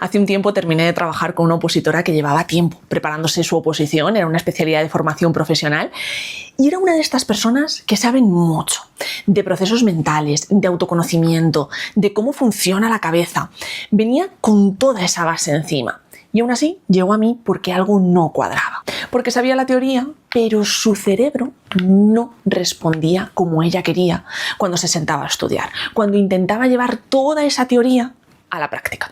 Hace un tiempo terminé de trabajar con una opositora que llevaba tiempo preparándose su oposición, era una especialidad de formación profesional y era una de estas personas que saben mucho de procesos mentales, de autoconocimiento, de cómo funciona la cabeza. Venía con toda esa base encima. Y aún así llegó a mí porque algo no cuadraba. Porque sabía la teoría, pero su cerebro no respondía como ella quería cuando se sentaba a estudiar, cuando intentaba llevar toda esa teoría a la práctica.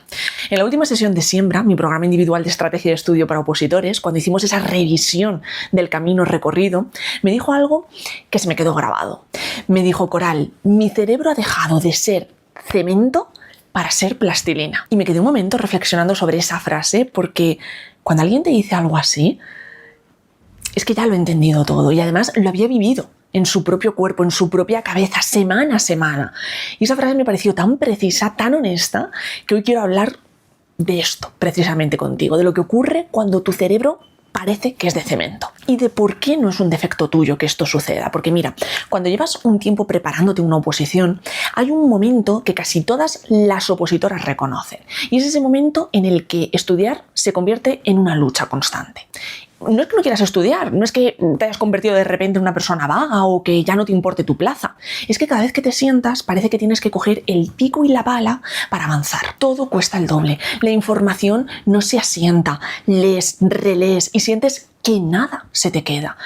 En la última sesión de Siembra, mi programa individual de estrategia de estudio para opositores, cuando hicimos esa revisión del camino recorrido, me dijo algo que se me quedó grabado. Me dijo: Coral, mi cerebro ha dejado de ser cemento para ser plastilina. Y me quedé un momento reflexionando sobre esa frase, porque cuando alguien te dice algo así, es que ya lo he entendido todo y además lo había vivido en su propio cuerpo, en su propia cabeza, semana a semana. Y esa frase me pareció tan precisa, tan honesta, que hoy quiero hablar de esto precisamente contigo, de lo que ocurre cuando tu cerebro parece que es de cemento y de por qué no es un defecto tuyo que esto suceda. Porque mira, cuando llevas un tiempo preparándote una oposición, hay un momento que casi todas las opositoras reconocen y es ese momento en el que estudiar se convierte en una lucha constante. No es que no quieras estudiar, no es que te hayas convertido de repente en una persona vaga o que ya no te importe tu plaza. Es que cada vez que te sientas parece que tienes que coger el pico y la pala para avanzar. Todo cuesta el doble. La información no se asienta. Lees, relees y sientes que nada se te queda.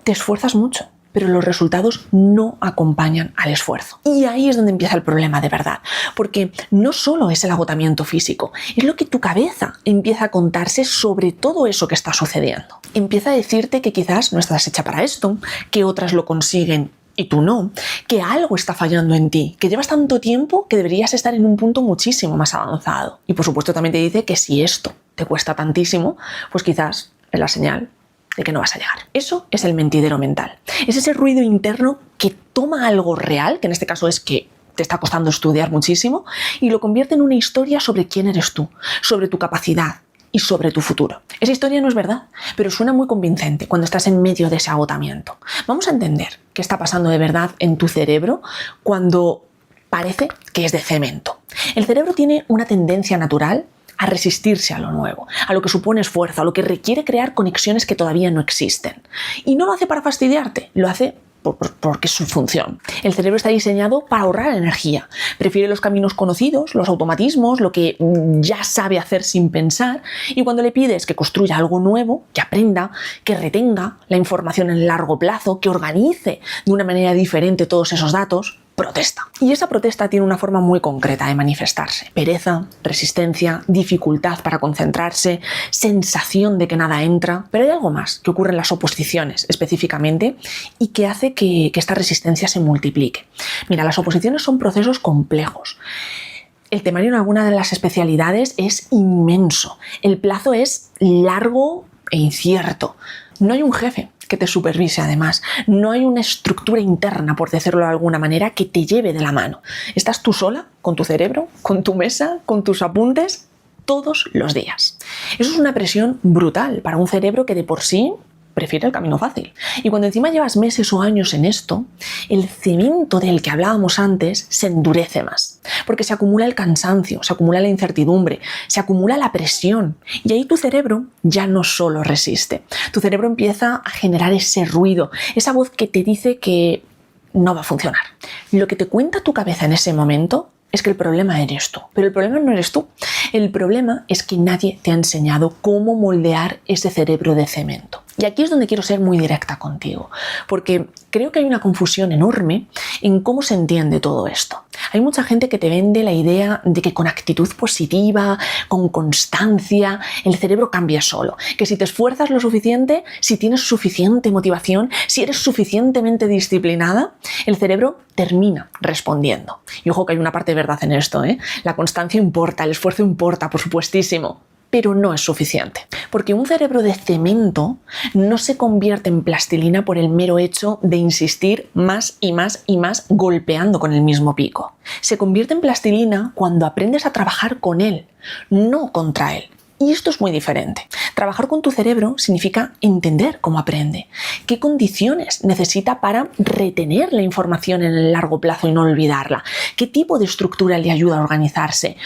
Te esfuerzas mucho, pero los resultados no acompañan al esfuerzo. Y ahí es donde empieza el problema de verdad, porque no solo es el agotamiento físico, es lo que tu cabeza empieza a contarse sobre todo eso que está sucediendo. Empieza a decirte que quizás no estás hecha para esto, que otras lo consiguen y tú no, que algo está fallando en ti, que llevas tanto tiempo que deberías estar en un punto muchísimo más avanzado. Y por supuesto también te dice que si esto te cuesta tantísimo, pues quizás es la señal de que no vas a llegar. Eso es el mentidero mental. Es ese ruido interno que toma algo real, que en este caso es que te está costando estudiar muchísimo, y lo convierte en una historia sobre quién eres tú, sobre tu capacidad y sobre tu futuro. Esa historia no es verdad, pero suena muy convincente cuando estás en medio de ese agotamiento. Vamos a entender qué está pasando de verdad en tu cerebro cuando parece que es de cemento. El cerebro tiene una tendencia natural a resistirse a lo nuevo, a lo que supone esfuerzo, a lo que requiere crear conexiones que todavía no existen. Y no lo hace para fastidiarte, lo hace porque es su función. El cerebro está diseñado para ahorrar energía. Prefiere los caminos conocidos, los automatismos, lo que ya sabe hacer sin pensar, y cuando le pides que construya algo nuevo, que aprenda, que retenga la información en el largo plazo, que organice de una manera diferente todos esos datos, protesta. Y esa protesta tiene una forma muy concreta de manifestarse. Pereza, resistencia, dificultad para concentrarse, sensación de que nada entra. Pero hay algo más que ocurre en las oposiciones específicamente y que hace que esta resistencia se multiplique. Mira, las oposiciones son procesos complejos. El temario en alguna de las especialidades es inmenso. El plazo es largo e incierto. No hay un jefe que te supervise además. No hay una estructura interna, por decirlo de alguna manera, que te lleve de la mano. Estás tú sola, con tu cerebro, con tu mesa, con tus apuntes, todos los días. Eso es una presión brutal para un cerebro que de por sí prefiere el camino fácil. Y cuando encima llevas meses o años en esto, el cemento del que hablábamos antes se endurece más, porque se acumula el cansancio, se acumula la incertidumbre, se acumula la presión, y ahí tu cerebro ya no solo resiste. Tu cerebro empieza a generar ese ruido, esa voz que te dice que no va a funcionar. Lo que te cuenta tu cabeza en ese momento es que el problema eres tú, pero el problema no eres tú. El problema es que nadie te ha enseñado cómo moldear ese cerebro de cemento. Y aquí es donde quiero ser muy directa contigo, porque creo que hay una confusión enorme en cómo se entiende todo esto. Hay mucha gente que te vende la idea de que con actitud positiva, con constancia, el cerebro cambia solo. Que si te esfuerzas lo suficiente, si tienes suficiente motivación, si eres suficientemente disciplinada, el cerebro termina respondiendo. Y ojo que hay una parte de verdad en esto, ¿eh? La constancia importa, el esfuerzo importa, por supuestísimo. Pero no es suficiente, porque un cerebro de cemento no se convierte en plastilina por el mero hecho de insistir más y más y más golpeando con el mismo pico. Se convierte en plastilina cuando aprendes a trabajar con él, no contra él. Y esto es muy diferente. Trabajar con tu cerebro significa entender cómo aprende, qué condiciones necesita para retener la información en el largo plazo y no olvidarla, qué tipo de estructura le ayuda a organizarse,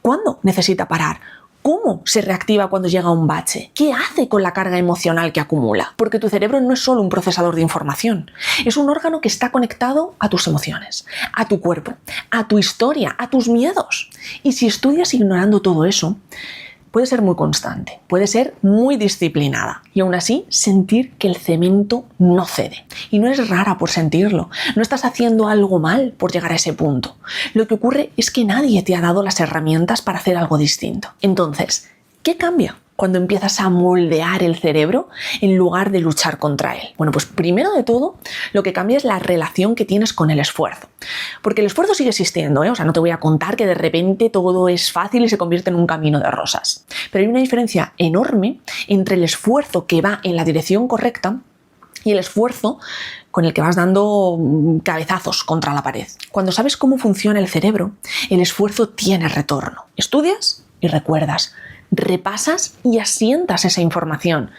cuándo necesita parar, ¿Cómo se reactiva cuando llega un bache? ¿Qué hace con la carga emocional que acumula? Porque tu cerebro no es solo un procesador de información, es un órgano que está conectado a tus emociones, a tu cuerpo, a tu historia, a tus miedos. Y si estudias ignorando todo eso, puede ser muy constante, puede ser muy disciplinada y aún así sentir que el cemento no cede. Y no eres rara por sentirlo, no estás haciendo algo mal por llegar a ese punto. Lo que ocurre es que nadie te ha dado las herramientas para hacer algo distinto. Entonces, ¿qué cambia cuando empiezas a moldear el cerebro en lugar de luchar contra él? Bueno, pues primero de todo, lo que cambia es la relación que tienes con el esfuerzo. Porque el esfuerzo sigue existiendo, ¿eh? O sea, no te voy a contar que de repente todo es fácil y se convierte en un camino de rosas. Pero hay una diferencia enorme entre el esfuerzo que va en la dirección correcta y el esfuerzo con el que vas dando cabezazos contra la pared. Cuando sabes cómo funciona el cerebro, el esfuerzo tiene retorno. Estudias y recuerdas. Repasas y asientas esa información.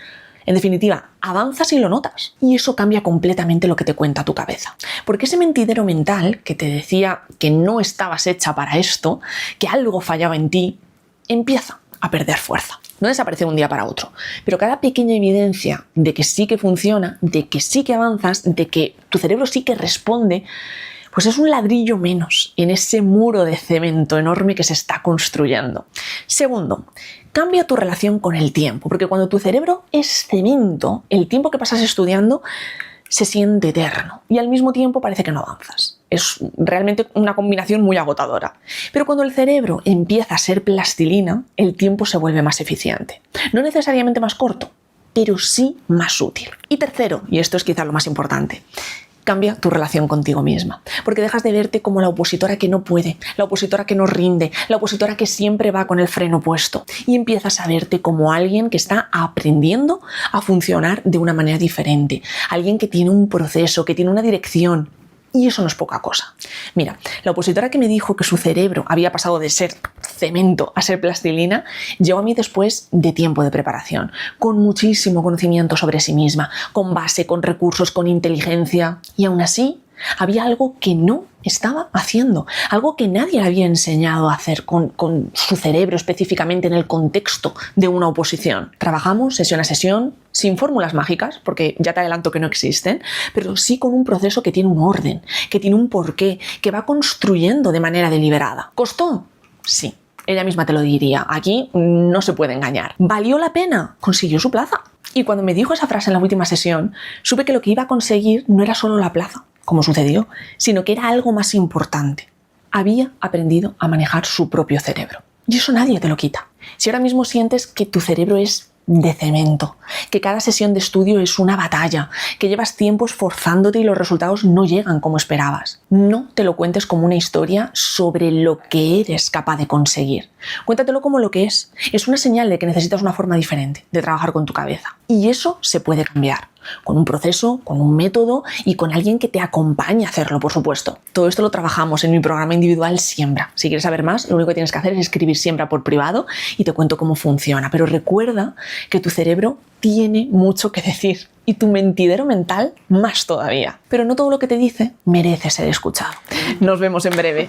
En definitiva, avanzas y lo notas. Y eso cambia completamente lo que te cuenta tu cabeza. Porque ese mentidero mental que te decía que no estabas hecha para esto, que algo fallaba en ti, empieza a perder fuerza. No desaparece de un día para otro. Pero cada pequeña evidencia de que sí que funciona, de que sí que avanzas, de que tu cerebro sí que responde, pues es un ladrillo menos en ese muro de cemento enorme que se está construyendo. Segundo, cambia tu relación con el tiempo, porque cuando tu cerebro es cemento, el tiempo que pasas estudiando se siente eterno y al mismo tiempo parece que no avanzas. Es realmente una combinación muy agotadora. Pero cuando el cerebro empieza a ser plastilina, el tiempo se vuelve más eficiente. No necesariamente más corto, pero sí más útil. Y tercero, y esto es quizá lo más importante, cambia tu relación contigo misma, porque dejas de verte como la opositora que no puede, la opositora que no rinde, la opositora que siempre va con el freno puesto y empiezas a verte como alguien que está aprendiendo a funcionar de una manera diferente, alguien que tiene un proceso, que tiene una dirección. Y eso no es poca cosa. Mira, la opositora que me dijo que su cerebro había pasado de ser cemento a ser plastilina, llegó a mí después de tiempo de preparación, con muchísimo conocimiento sobre sí misma, con base, con recursos, con inteligencia. Y aún así, había algo que no estaba haciendo, algo que nadie le había enseñado a hacer con su cerebro específicamente en el contexto de una oposición. Trabajamos sesión a sesión, sin fórmulas mágicas, porque ya te adelanto que no existen, pero sí con un proceso que tiene un orden, que tiene un porqué, que va construyendo de manera deliberada. ¿Costó? Sí. Ella misma te lo diría. Aquí no se puede engañar. ¿Valió la pena? Consiguió su plaza. Y cuando me dijo esa frase en la última sesión, supe que lo que iba a conseguir no era solo la plaza, como sucedió, sino que era algo más importante. Había aprendido a manejar su propio cerebro. Y eso nadie te lo quita. Si ahora mismo sientes que tu cerebro es de cemento, que cada sesión de estudio es una batalla, que llevas tiempo esforzándote y los resultados no llegan como esperabas, no te lo cuentes como una historia sobre lo que eres capaz de conseguir. Cuéntatelo como lo que es. Es una señal de que necesitas una forma diferente de trabajar con tu cabeza. Y eso se puede cambiar. Con un proceso, con un método y con alguien que te acompañe a hacerlo, por supuesto. Todo esto lo trabajamos en mi programa individual Siembra. Si quieres saber más, lo único que tienes que hacer es escribir Siembra por privado y te cuento cómo funciona. Pero recuerda que tu cerebro tiene mucho que decir y tu mentidero mental más todavía. Pero no todo lo que te dice merece ser escuchado. Nos vemos en breve.